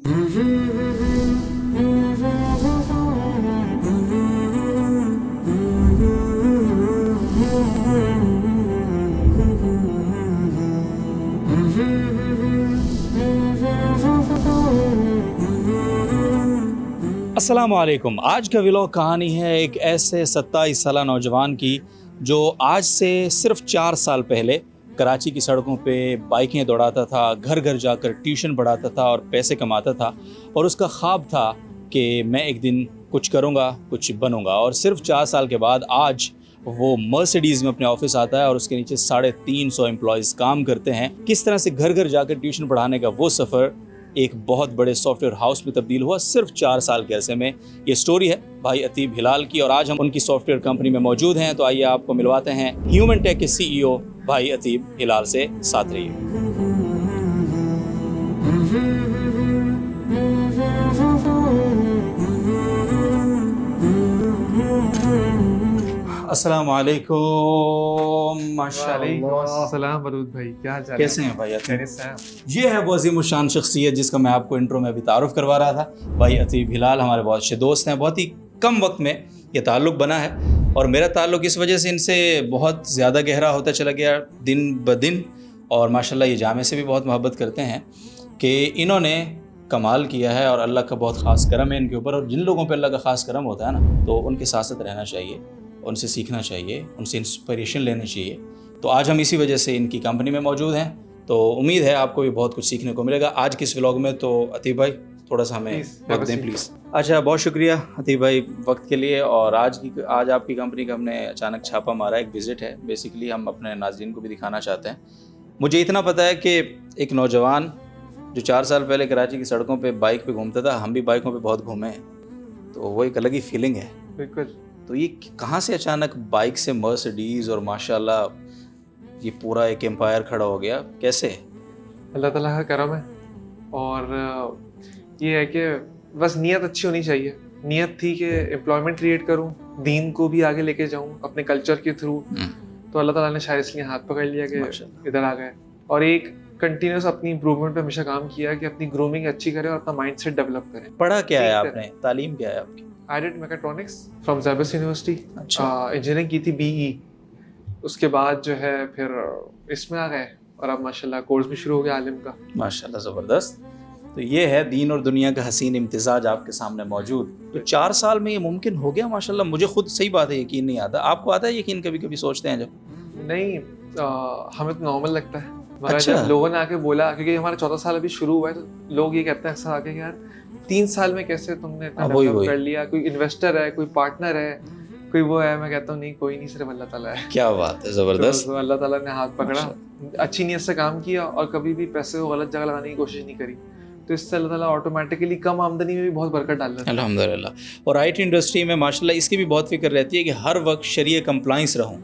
अस्सलामुअलैकुम। आज का व्लॉग कहानी है एक ऐसे 27 साला नौजवान की जो आज से सिर्फ 4 साल पहले कराची की सड़कों पे बाइकें दौड़ाता था, घर घर जाकर ट्यूशन पढ़ाता था और पैसे कमाता था। और उसका ख्वाब था कि मैं एक दिन कुछ करूँगा, कुछ बनूँगा। और सिर्फ 4 साल के बाद आज वो मर्सिडीज़ में अपने ऑफिस आता है और उसके नीचे 350 एम्प्लॉयज़ काम करते हैं। किस तरह से घर घर जाकर ट्यूशन पढ़ाने का वो सफ़र एक बहुत बड़े सॉफ्टवेयर हाउस में तब्दील हुआ सिर्फ 4 साल के अरसे में। ये स्टोरी है भाई अतीब हिलाल की और आज हम उनकी सॉफ्टवेयर कंपनी में मौजूद हैं। तो आइए आपको मिलवाते हैं ह्यूमन टेक के CEO भाई अतीब हिलाल से। साथ रहिए। अस्सलाम वालेकुम। माशाअल्लाह। सलाम वरूद भाई, क्या हाल चाल? कैसे हैं भाई अतीब? खैरियत से हैं? ये है वो अजीम शान शख्सियत जिसका मैं आपको इंट्रो में अभी तारुफ करवा रहा था। भाई अतीब हिलाल हमारे बहुत अच्छे दोस्त हैं। बहुत ही कम वक्त में ये ताल्लुक़ बना है और मेरा ताल्लुक़ इस वजह से इनसे बहुत ज़्यादा गहरा होता चला गया दिन ब दिन। और माशाल्लाह ये जामे से भी बहुत मोहब्बत करते हैं कि इन्होंने कमाल किया है और अल्लाह का बहुत ख़ास करम है इनके ऊपर। और जिन लोगों पर अल्लाह का ख़ास करम होता है ना, तो उनके साथ साथ रहना चाहिए, उनसे सीखना चाहिए, उनसे इंस्पिरेशन लेनी चाहिए। तो आज हम इसी वजह से इनकी कंपनी में मौजूद हैं। तो उम्मीद है आपको भी बहुत कुछ सीखने को मिलेगा आज के इस व्लॉग में। तो अतीब भाई थोड़ा सा हमें वक्त दें प्लीज़। अच्छा, बहुत शुक्रिया अतीब भाई वक्त के लिए। और आज आपकी कंपनी का हमने अचानक छापा मारा, एक विज़िट है। बेसिकली हम अपने नाज़रीन को भी दिखाना चाहते हैं। मुझे इतना पता है कि एक नौजवान जो 4 साल पहले कराची की सड़कों पर बाइक पर घूमता था, हम भी बाइकों पर बहुत घूमे हैं, तो वो एक अलग ही फीलिंग है। बिल्कुल। तो ये कहाँ से अचानक बाइक से मर्सिडीज़ और माशाल्लाह ये पूरा एक एम्पायर खड़ा हो गया, कैसे? अल्लाह ताला का करम है। और ये है कि बस नीयत अच्छी होनी चाहिए। नीयत थी कि एम्प्लॉयमेंट क्रिएट करूं, दीन को भी आगे लेके जाऊं अपने कल्चर के थ्रू। तो अल्लाह ताला ने शायद इसलिए हाथ पकड़ लिया कि इधर आ गए। और एक कंटिन्यूस अपनी इम्प्रूवमेंट पे हमेशा काम किया कि अपनी ग्रूमिंग अच्छी करें और अपना माइंडसेट डेवलप करें। पढ़ा क्या है आपने, तालीम क्या है आपकी? आई डिड मैकेट्रॉनिक्स फ्रॉम ज़ैबस यूनिवर्सिटी। अच्छा। इंजीनियरिंग की थी BE। उसके बाद जो है फिर इसमें आ गए और अब माशाल्लाह कोर्स भी शुरू हो गया आलिम का। माशाल्लाह ज़बरदस्त। तो ये है दीन और दुनिया का हसीन इम्तिज़ाज आपके सामने मौजूद। तो 4 साल में ये मुमकिन हो गया माशाल्लाह। मुझे खुद सही बात है यकीन नहीं आता। आपको आता है यकीन? कभी कभी सोचते हैं जब? नहीं, हमें तो नॉर्मल लगता है। मगर अच्छा। जब लोगों ने आके बोला, क्योंकि हमारा 14 साल अभी शुरू हुआ है, तो लोग ये कहते हैं अक्सर आके कि यार 3 साल में कैसे तुमने इतना डेवलप कर लिया? कोई इन्वेस्टर है, कोई पार्टनर है, कोई वो है? मैं कहता हूँ नहीं, कोई नहीं, सिर्फ अल्लाह ताला है। क्या बात है, ज़बरदस्त। तो अल्लाह ताला ने हाथ पकड़ा, अच्छी नीयत से काम किया और कभी भी पैसे को गलत जगह लगाने की कोशिश नहीं करी। तो इससे अल्लाह ताला ऑटोमेटिकली कम आमदनी में भी बहुत बरकत डाल रहा है। अल्हम्दुलिल्लाह। और IT इंडस्ट्री में माशाल्लाह इसकी भी बहुत फिक्र रहती है कि हर वक्त शरीय कंप्लाइंस रहूँ।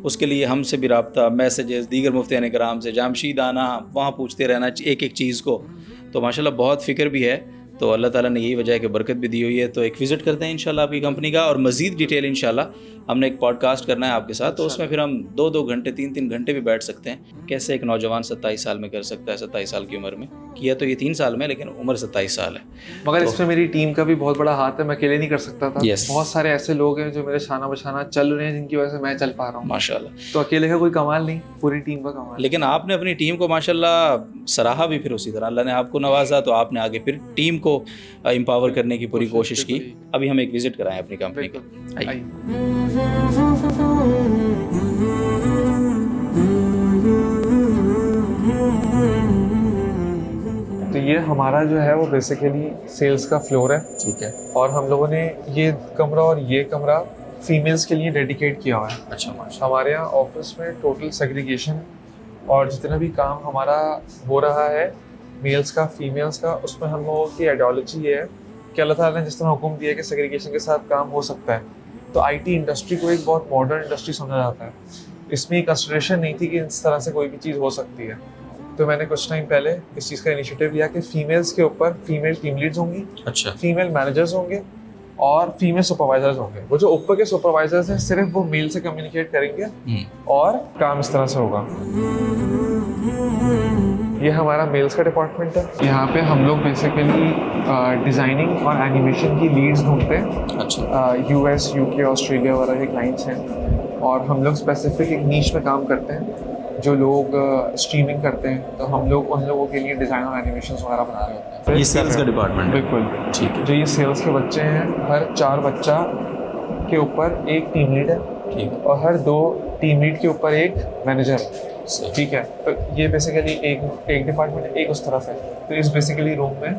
उसके लिए हमसे भी रब्ता, मैसेजेस, दीगर मुफ्तियान कराम से, जामशीद आना, वहाँ पूछते रहना एक एक चीज़ को। तो माशाल्लाह बहुत फ़िक्र भी है। तो अल्लाह ताला ने यही वजह है कि बरकत भी दी हुई है। तो एक विज़िट करते हैं इंशाल्लाह आपकी कंपनी का और मज़ीद डिटेल इंशाल्लाह हमने एक पॉडकास्ट करना है आपके साथ। तो उसमें फिर हम 2-2 घंटे 3-3 घंटे भी बैठ सकते हैं। कैसे एक नौजवान 27 साल में कर सकता है, 27 साल की उम्र में किया। तो ये 3 साल में, लेकिन उम्र 27 साल है। मगर तो इसमें मेरी टीम का भी बहुत बड़ा हाथ है, मैं अकेले नहीं कर सकता था। Yes. बहुत सारे ऐसे लोग हैं जो मेरे शाना बशाना चल रहे हैं, जिनकी वजह से मैं चल पा रहा हूँ। माशाल्लाह। तो अकेले का कोई कमाल नहीं, पूरी टीम का कमाल। लेकिन आपने अपनी टीम को माशाल्लाह सराहा भी, फिर उसी तरह अल्लाह ने आपको नवाजा तो आपने आगे फिर टीम को एम्पावर करने की पूरी कोशिश की। अभी हम एक विज़िट कराएं अपनी कंपनी का। तो ये हमारा जो है वो बेसिकली सेल्स का फ्लोर है। ठीक है। और हम लोगों ने ये कमरा और ये कमरा फीमेल्स के लिए डेडिकेट किया हुआ है। अच्छा माशाल्लाह। हमारे यहाँ ऑफिस में टोटल सेग्रीगेशन और जितना भी काम हमारा हो रहा है मेल्स का फीमेल्स का, उसमें हम लोगों की आइडियोलॉजी ये है कि अल्लाह ताला ने जिस तरह हुक्म दिया है कि सेग्रीगेशन के साथ काम हो सकता है, तो IT इंडस्ट्री को एक बहुत मॉडर्न इंडस्ट्री समझा जाता है। इसमें एक कंसिडरेशन नहीं थी कि इस तरह से कोई भी चीज़ हो सकती है। तो मैंने कुछ टाइम पहले इस चीज़ का इनिशिएटिव लिया कि फीमेल्स के ऊपर फीमेल टीम लीड्स होंगी, अच्छा, फीमेल मैनेजर्स होंगे और फीमेल सुपरवाइजर्स होंगे। वो जो ऊपर के सुपरवाइजर्स हैं सिर्फ वो मेल से कम्युनिकेट करेंगे और काम इस तरह से होगा। ये हमारा मेल्स का डिपार्टमेंट है। यहाँ पे हम लोग बेसिकली डिज़ाइनिंग और एनिमेशन की लीड्स ढूंढते हैं। अच्छा। यूएस, यूके, ऑस्ट्रेलिया वगैरह के क्लाइंट्स हैं और हम लोग स्पेसिफिक एक नीश में काम करते हैं। जो लोग स्ट्रीमिंग करते हैं तो हम लोग उन लोगों के लिए डिज़ाइन और एनिमेशन वगैरह बना रहे होते हैं। ये सेल्स का डिपार्टमेंट है। बिल्कुल ठीक है। जो ये सेल्स के बच्चे हैं, हर 4 बच्चा के ऊपर एक टीम लीड है। ठीक है। और हर 2 टीम लीड के ऊपर एक मैनेजर है। सही। ठीक है। तो ये बेसिकली एक डिपार्टमेंट है, एक उस तरफ है। तो इस बेसिकली रूम में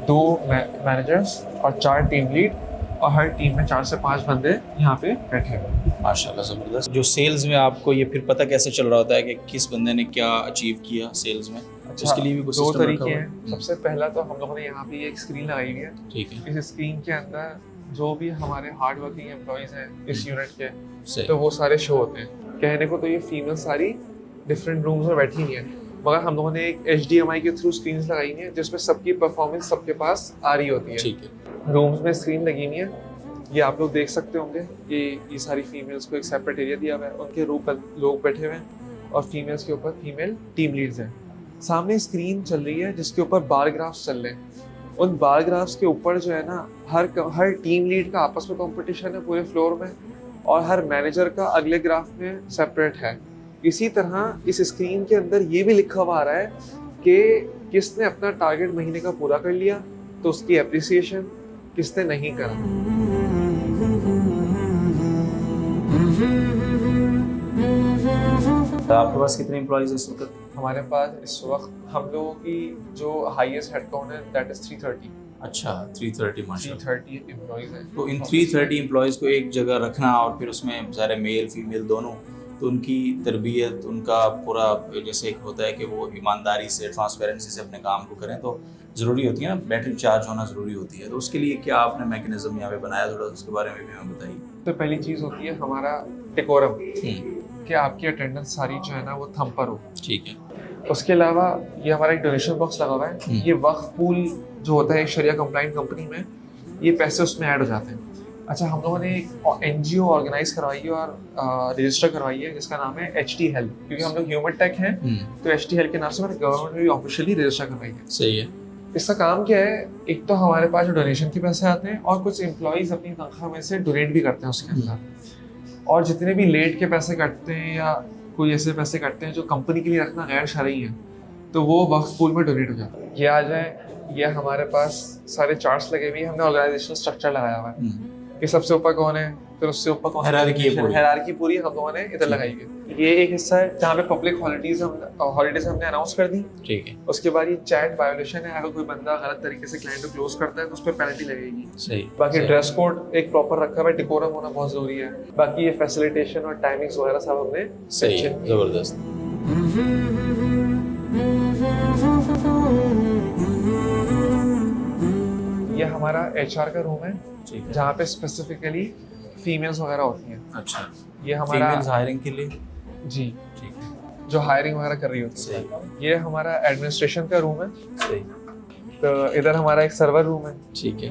2 मैनेजर्स और 4 टीम लीड और हर टीम में 4 से 5 बंदे यहाँ पे बैठे हुए। माशाल्लाह ज़बरदस्त। जो सेल्स में आपको ये फिर पता कैसे चल रहा होता है कि किस बंदे ने क्या अचीव किया सेल्स में? उसके लिए भी कुछ 2 सिस्टम रखा तरीके हुआ हैं। है? सबसे पहला तो हम लोगों ने यहाँ पे एक स्क्रीन लगाई हुई है। ठीक है। इस स्क्रीन के अंदर जो भी हमारे हार्ड वर्किंग एम्प्लॉयज़ हैं इस यूनिट के, सही। तो वो सारे शो होते हैं। कहने को तो ये फीमेल सारी डिफरेंट रूम्स में बैठी हुई हैं, मगर हम लोगों ने एक HDMI के थ्रू स्क्रीन्स लगाई हुई हैं जिसमें सबकी परफॉर्मेंस सबके पास आ रही होती है। ठीक है। रूम्स में स्क्रीन लगी हुई है, ये आप लोग देख सकते होंगे कि ये सारी फीमेल्स को एक सेपरेट एरिया दिया हुआ है, उनके रूम पर लोग बैठे हुए हैं और फीमेल्स के ऊपर फीमेल टीम लीड्स हैं। सामने स्क्रीन चल रही है जिसके ऊपर बार ग्राफ्स चल रहे हैं। उन बार ग्राफ्स के ऊपर जो है ना, हर टीम लीड का आपस में कंपटीशन है पूरे फ्लोर में और हर मैनेजर का अगले ग्राफ में सेपरेट है। इसी तरह इस स्क्रीन के अंदर ये भी लिखा हुआ आ रहा है कि किसने अपना टारगेट महीने का पूरा कर लिया तो उसकी एप्रिसिएशन, किसने नहीं करा। आपके पास कितने एम्प्लॉइज इस वक्त? हमारे पास इस वक्त हम लोगों की जो हाईएस्ट हेडकाउंट है दैट इज 330। अच्छा, 330 माशाल्लाह। 330 एम्प्लॉइज हैं। तो इन 330 एम्प्लॉइज़ को एक जगह रखना और फिर उसमें सारे मेल फीमेल दोनों, तो उनकी तरबियत, उनका पूरा जैसे एक होता है कि वो ईमानदारी से, ट्रांसपेरेंसी से अपने काम को करें, तो ज़रूरी होती है ना, बैटरी चार्ज होना ज़रूरी होती है। तो उसके लिए क्या आपने मैकेनिज़्म यहाँ पे बनाया, थोड़ा उसके बारे में भी हमें बताइए। तो पहली चीज़ होती है हमारा डेकोरम, कि आपकी अटेंडेंस सारी जो है ना वो थंब पर हो। ठीक है। उसके अलावा ये हमारा एक डोनेशन बॉक्स लगा हुआ है। ये वक्फ पूल जो होता है एक शरिया कंप्लाइंट कंपनी में, ये पैसे उसमें ऐड हो जाते हैं। अच्छा, हम लोगों ने एक NGO ऑर्गेनाइज करवाई है और रजिस्टर करवाई है जिसका नाम है HT हेल्थ, क्योंकि हम लोग ह्यूमन टेक हैं तो HT हेल्थ के नाम से मैंने गवर्नमेंट में भी ऑफिशियली रजिस्टर करवाई है। सही है। इसका काम क्या है, एक तो हमारे पास जो डोनेशन के पैसे आते हैं और कुछ एम्प्लॉयज़ अपनी तनख्वाह में से डोनेट भी करते हैं उसके अंदर, और जितने भी लेट के पैसे कटते हैं या कोई ऐसे पैसे कटते हैं जो कंपनी के लिए रखना गैर शरई है, तो वो वक्फ पूल में डोनेट हो जाता है। ये आ जाए, ये हमारे पास सारे चार्ट्स लगे हुए हैं, हमने ऑर्गेनाइजेशनल स्ट्रक्चर लगाया हुआ है कि सबसे ऊपर कौन है, फिर उससे ऊपर कौन है, हायरार्की पूरी हम लोगों ने इधर लगाई है। ये एक हिस्सा है जहाँ पे पब्लिक हॉलीडेज हमने अनाउंस कर दी। ठीक है। उसके बाद ये चैट वायोलेशन है, अगर कोई बंदा गलत तरीके से क्लाइंट को क्लोज करता है तो उस पर पेनल्टी लगेगी। सही। बाकी ड्रेस कोड एक प्रॉपर रखा हुआ है, डेकोरम होना बहुत जरूरी है। बाकी ये फैसिलिटेशन और टाइमिंग्स वगैरह सब हमने सही है, जबरदस्त। ये हमारा HR का रूम है जहाँ पे स्पेसिफिकली फीमेल्स वगैरह होती हैं। अच्छा, ये हमारा फीमेल्स हायरिंग के लिए जी, ठीक है, जो हायरिंग वगैरह कर रही होती है। ये हमारा एडमिनिस्ट्रेशन का रूम है। सही। तो इधर हमारा एक सर्वर रूम है। ठीक है।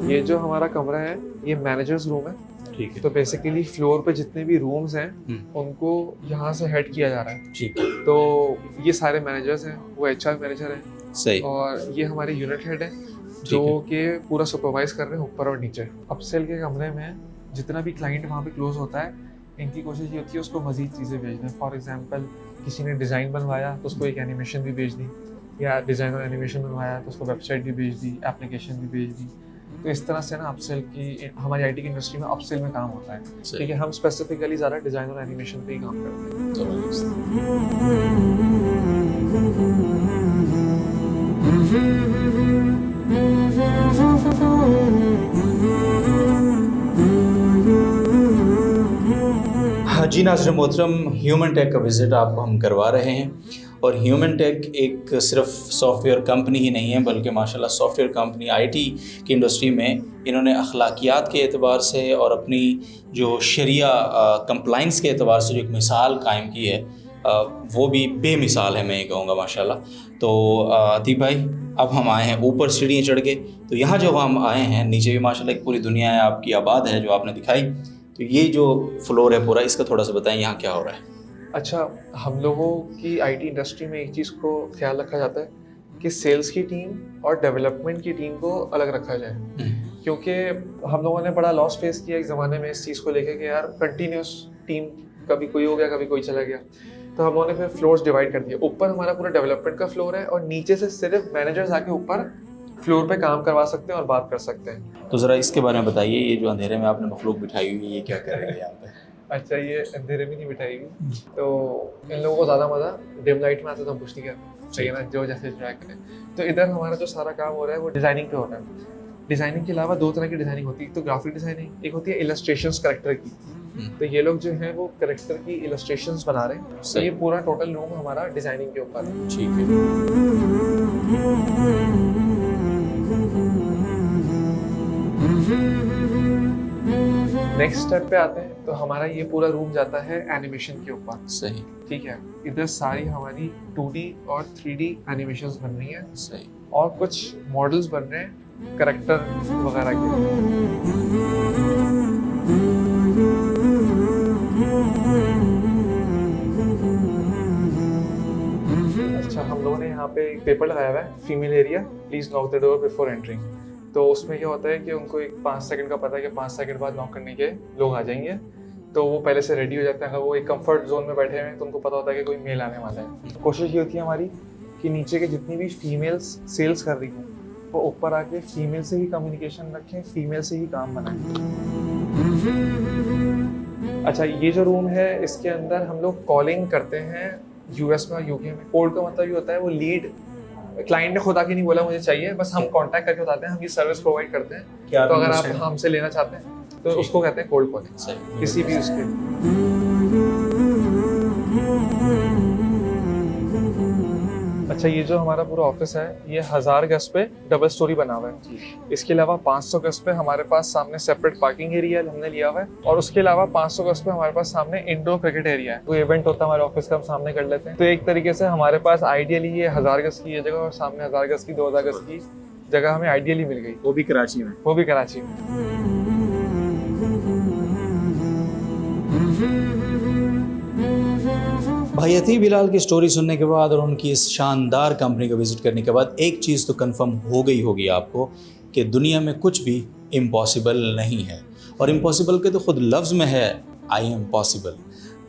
ये जो हमारा कमरा है ये मैनेजर्स रूम है। ठीक है। तो बेसिकली फ्लोर पे जितने भी रूम्स हैं उनको यहाँ से हेड किया जा रहा है। ठीक है। तो ये सारे मैनेजर्स हैं, वो HR मैनेजर हैं। सही। और ये हमारे यूनिट हेड है जो कि पूरा सुपरवाइज कर रहे हैं ऊपर और नीचे। अपसेल के कमरे में जितना भी क्लाइंट वहाँ पे क्लोज होता है, इनकी कोशिश ये होती है उसको मजीद चीज़ें भेजना। फॉर एग्जांपल किसी ने डिज़ाइन बनवाया तो उसको एक एनिमेशन भी भेज दी, या डिज़ाइन और एनिमेशन बनवाया तो उसको वेबसाइट भी भेज दी, एप्लीकेशन भी भेज दी। तो इस तरह से ना अपसेल की, हमारी IT की इंडस्ट्री में अपसेल में काम होता है, क्योंकि हम स्पेसिफिकली ज़्यादा डिज़ाइन और एनिमेशन पे ही काम करते हैं। जी नाज़रीन मोहतरम, ह्यूमन टेक का विज़िट आपको हम करवा रहे हैं, और ह्यूमन टेक एक सिर्फ सॉफ्टवेयर कंपनी ही नहीं है, बल्कि माशाल्लाह सॉफ्टवेयर कंपनी IT की इंडस्ट्री में इन्होंने अखलाकियात के एतबार से और अपनी जो शरिया कंप्लाइंस के एतबार से जो एक मिसाल कायम की है, वो भी बेमिसाल है, मैं ये कहूँगा माशाल्लाह। तो अतीब भाई, अब हम आए हैं ऊपर सीढ़ियाँ चढ़ के, तो यहाँ जो हम आए हैं नीचे भी माशाल्लाह एक पूरी दुनिया है आपकी आबाद है जो आपने दिखाई। तो ये जो फ्लोर है पूरा, इसका थोड़ा सा बताएं यहाँ क्या हो रहा है। अच्छा, हम लोगों की आईटी इंडस्ट्री में एक चीज़ को ख्याल रखा जाता है कि सेल्स की टीम और डेवलपमेंट की टीम को अलग रखा जाए, क्योंकि हम लोगों ने बड़ा लॉस फेस किया एक ज़माने में इस चीज़ को लेके कि यार कंटिन्यूस टीम, कभी कोई हो गया कभी कोई चला गया। तो हम लोगों ने फिर फ्लोर्स डिवाइड कर दिए। ऊपर हमारा पूरा डेवलपमेंट का फ्लोर है और नीचे से सिर्फ मैनेजर्स आके ऊपर फ्लोर पे काम करवा सकते हैं और बात कर सकते हैं। तो ज़रा इसके बारे में बताइए, ये जो अंधेरे में आपने मखलूक बिठाई हुई है ये क्या कर रही है यहाँ पे। अच्छा, ये अंधेरे में नहीं बिठाई हुई, तो इन लोगों को ज़्यादा मज़ा डिम लाइट में आता है, तो हम कुछ नहीं करते, सही है ना, जो जैसे एंजॉय करें। तो इधर हमारा जो सारा काम हो रहा है वो डिज़ाइनिंग पे हो रहा है। डिज़ाइनिंग के अलावा दो तरह की डिज़ाइनिंग होती है, तो ग्राफिक डिज़ाइनिंग, एक होती है इलस्ट्रेशंस करेक्टर की। तो ये लोग जो हैं वो करेक्टर की इलस्ट्रेशंस बना रहे हैं। तो ये पूरा टोटल रूम हमारा डिज़ाइनिंग के ऊपर है। ठीक है। नेक्स्ट स्टेप पे आते हैं, तो हमारा ये पूरा रूम जाता है एनिमेशन के ऊपर। सही। ठीक है, इधर सारी हमारी 2D और 3D एनिमेशंस बन रही हैं सही। और कुछ मॉडल्स बन रहे हैं करेक्टर वगैरह के। अच्छा, हम लोगों ने यहाँ पे एक पेपर लगाया हुआ है, female area please knock the door before entering. तो उसमें क्या होता है कि उनको एक 5 सेकंड का पता है कि 5 सेकंड बाद नॉक करने के लोग आ जाएंगे, तो वो पहले से रेडी हो जाते हैं। अगर वो एक कंफर्ट जोन में बैठे हैं तो उनको पता होता है कि कोई मेल आने वाला है। तो कोशिश ये होती है हमारी कि नीचे के जितनी भी फीमेल्स सेल्स कर रही हैं वो ऊपर आके फीमेल से ही कम्युनिकेशन रखें, फीमेल से ही काम बनाएं। अच्छा, ये जो रूम है इसके अंदर हम लोग कॉलिंग करते हैं यूएस में और यूके में। कोल्ड का मतलब ये होता है वो लीड क्लाइंट ने खुद आके नहीं बोला मुझे चाहिए, बस हम कांटेक्ट करके बताते हैं, हम ये सर्विस प्रोवाइड करते हैं। तो अगर आप हमसे लेना चाहते हैं तो उसको कहते हैं कोल्ड कॉलिंग, किसी भी उसके। अच्छा, ये जो हमारा पूरा ऑफिस है ये 1000 गज पे डबल स्टोरी बना हुआ है। इसके अलावा 500 गज पे हमारे पास सामने सेपरेट पार्किंग एरिया हमने लिया हुआ है, और उसके अलावा 500 गज पे हमारे पास सामने इंडोर क्रिकेट एरिया है। कोई इवेंट होता है हमारे ऑफिस का, हम सामने कर लेते हैं। तो एक तरीके से हमारे पास आइडियली ये 1000 गज की ये जगह और सामने 1000 गज की 2000 गज की जगह हमें आइडियली मिल गई, वो भी कराची में। वो भी कराची में। भाई अतीब हिलाल की स्टोरी सुनने के बाद और उनकी इस शानदार कंपनी को विज़िट करने के बाद एक चीज़ तो कंफर्म हो गई होगी आपको कि दुनिया में कुछ भी इम्पॉसिबल नहीं है, और इम्पॉसिबल के तो खुद लफ्ज़ में है आई एम पॉसिबल।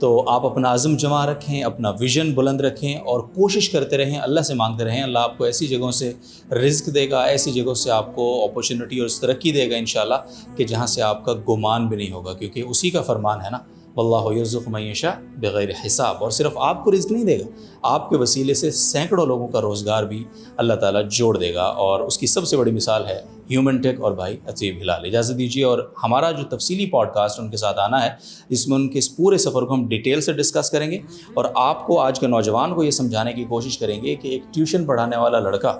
तो आप अपना अज़म जमा रखें, अपना विज़न बुलंद रखें और कोशिश करते रहें, अल्लाह से मांगते रहें। अल्लाह आपको ऐसी जगहों से रिज़्क देगा, ऐसी जगहों से आपको अपॉर्चुनिटी और तरक्की देगा इंशाल्लाह कि जहाँ से आपका गुमान भी नहीं होगा, क्योंकि उसी का फरमान है ना, वल्लाहु यर्ज़ुक़ु मन यशा बिग़ैरि हिसाब। और सिर्फ आपको रिज़्क नहीं देगा, आपके वसीले से सैकड़ों लोगों का रोज़गार भी अल्लाह ताला जोड़ देगा, और उसकी सबसे बड़ी मिसाल है ह्यूमन टेक और भाई अतीब हिलाल। इजाज़त दीजिए, और हमारा जो तफसीली पॉडकास्ट उनके साथ आना है, इसमें उनके इस पूरे सफ़र को हम डिटेल से डिस्कस करेंगे और आपको, आज के नौजवान को, ये समझाने की कोशिश करेंगे कि एक ट्यूशन पढ़ाने वाला लड़का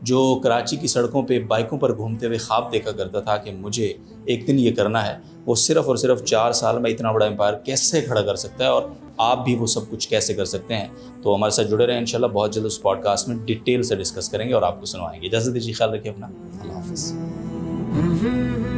जो कराची की सड़कों पे बाइकों पर घूमते हुए ख्वाब देखा करता था कि मुझे एक दिन ये करना है, वो सिर्फ़ और सिर्फ 4 साल में इतना बड़ा एम्पायर कैसे खड़ा कर सकता है, और आप भी वो सब कुछ कैसे कर सकते हैं। तो हमारे साथ जुड़े रहें, इंशाल्लाह बहुत जल्द उस पॉडकास्ट में डिटेल से डिस्कस करेंगे और आपको सुनवाएंगे। इजाज़त दीजिए, ख्याल रखिए अपना, अल्लाह हाफ़िज़।